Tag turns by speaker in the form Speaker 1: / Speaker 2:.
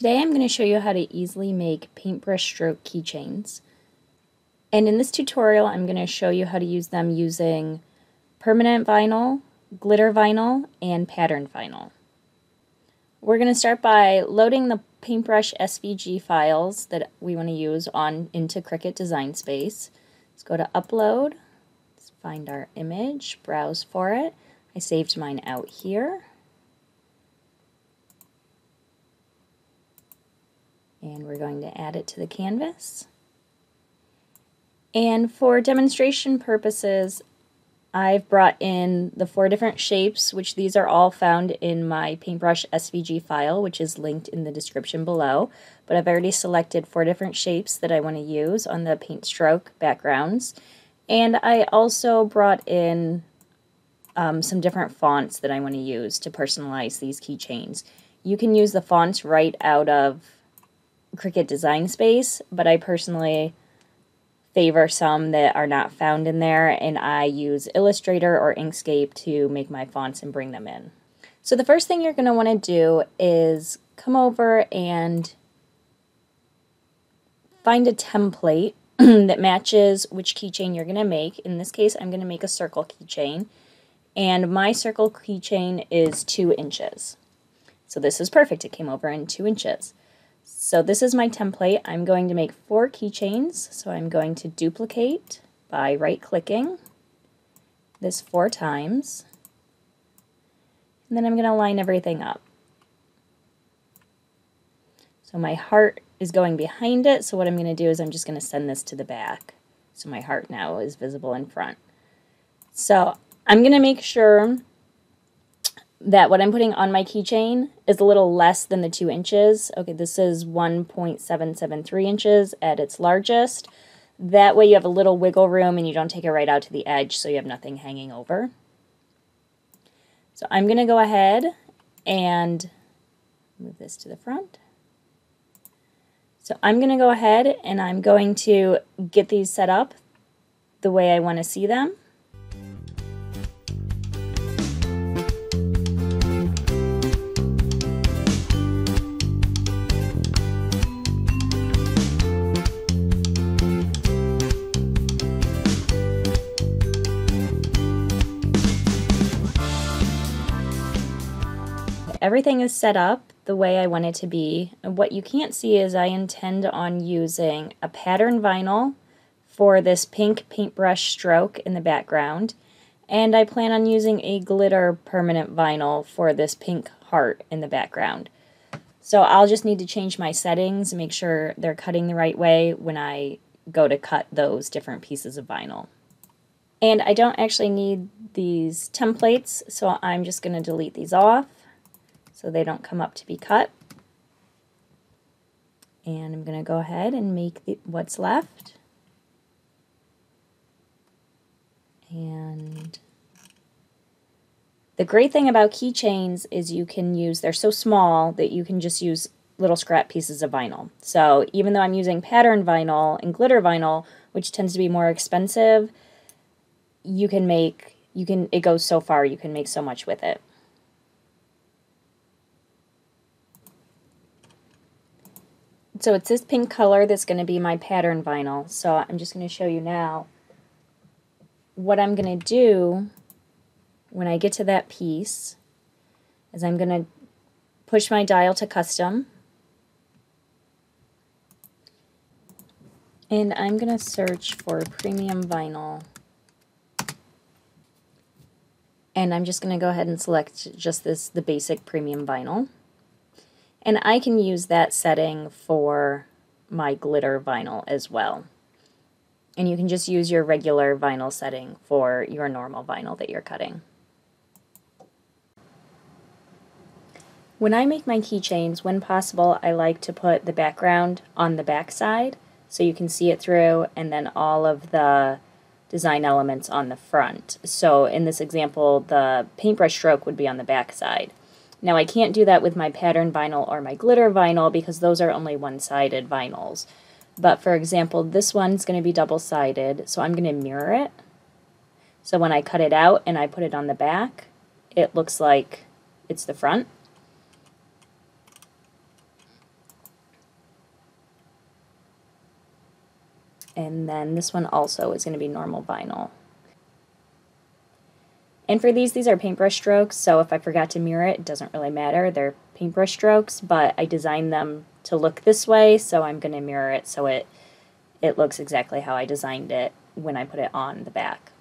Speaker 1: Today I'm going to show you how to easily make paintbrush stroke keychains. And in this tutorial I'm going to show you how to use them using permanent vinyl, glitter vinyl, and pattern vinyl. We're going to start by loading the paintbrush SVG files that we want to use into Cricut Design Space. Let's go to Upload, let's find our image, browse for it. I saved mine out here. And we're going to add it to the canvas. And for demonstration purposes, I've brought in the 4 different shapes, which these are all found in my paintbrush SVG file, which is linked in the description below. But I've already selected 4 different shapes that I want to use on the paint stroke backgrounds. And I also brought in some different fonts that I want to use to personalize these keychains. You can use the fonts right out of Cricut Design Space, but I personally favor some that are not found in there, and I use Illustrator or Inkscape to make my fonts and bring them in. So the first thing you're going to want to do is come over and find a template that matches which keychain you're going to make. In this case, I'm going to make a circle keychain, and my circle keychain is 2 inches. So this is perfect. It came over in 2 inches. So this is my template. I'm going to make 4 keychains. So I'm going to duplicate by right-clicking this 4 times. And then I'm going to line everything up. So my heart is going behind it. So what I'm going to do is I'm just going to send this to the back. So my heart now is visible in front. So I'm going to make sure that what I'm putting on my keychain is a little less than the 2 inches. Okay, this is 1.773 inches at its largest. That way you have a little wiggle room and you don't take it right out to the edge so you have nothing hanging over. So I'm going to go ahead and move this to the front. So I'm going to go ahead and I'm going to get these set up the way I want to see them. Everything is set up the way I want it to be. And what you can't see is I intend on using a pattern vinyl for this pink paintbrush stroke in the background, and I plan on using a glitter permanent vinyl for this pink heart in the background. So I'll just need to change my settings and make sure they're cutting the right way when I go to cut those different pieces of vinyl. And I don't actually need these templates, so I'm just going to delete these off so they don't come up to be cut. And I'm going to go ahead and make what's left. And the great thing about keychains is you can use, they're so small that you can just use little scrap pieces of vinyl. So even though I'm using pattern vinyl and glitter vinyl, which tends to be more expensive, it goes so far, you can make so much with it. So it's this pink color that's going to be my pattern vinyl. So I'm just going to show you now what I'm going to do when I get to that piece is I'm going to push my dial to custom, and I'm going to search for premium vinyl, and I'm just going to go ahead and select just the basic premium vinyl. And I can use that setting for my glitter vinyl as well. And you can just use your regular vinyl setting for your normal vinyl that you're cutting. When I make my keychains, when possible, I like to put the background on the back side so you can see it through, and then all of the design elements on the front. So in this example, the paintbrush stroke would be on the back side. Now I can't do that with my pattern vinyl or my glitter vinyl because those are only one-sided vinyls. But for example, this one's going to be double-sided, so I'm going to mirror it. So when I cut it out and I put it on the back, it looks like it's the front. And then this one also is going to be normal vinyl. And for these are paintbrush strokes, so if I forgot to mirror it, it doesn't really matter. They're paintbrush strokes, but I designed them to look this way, so I'm going to mirror it so it looks exactly how I designed it when I put it on the back.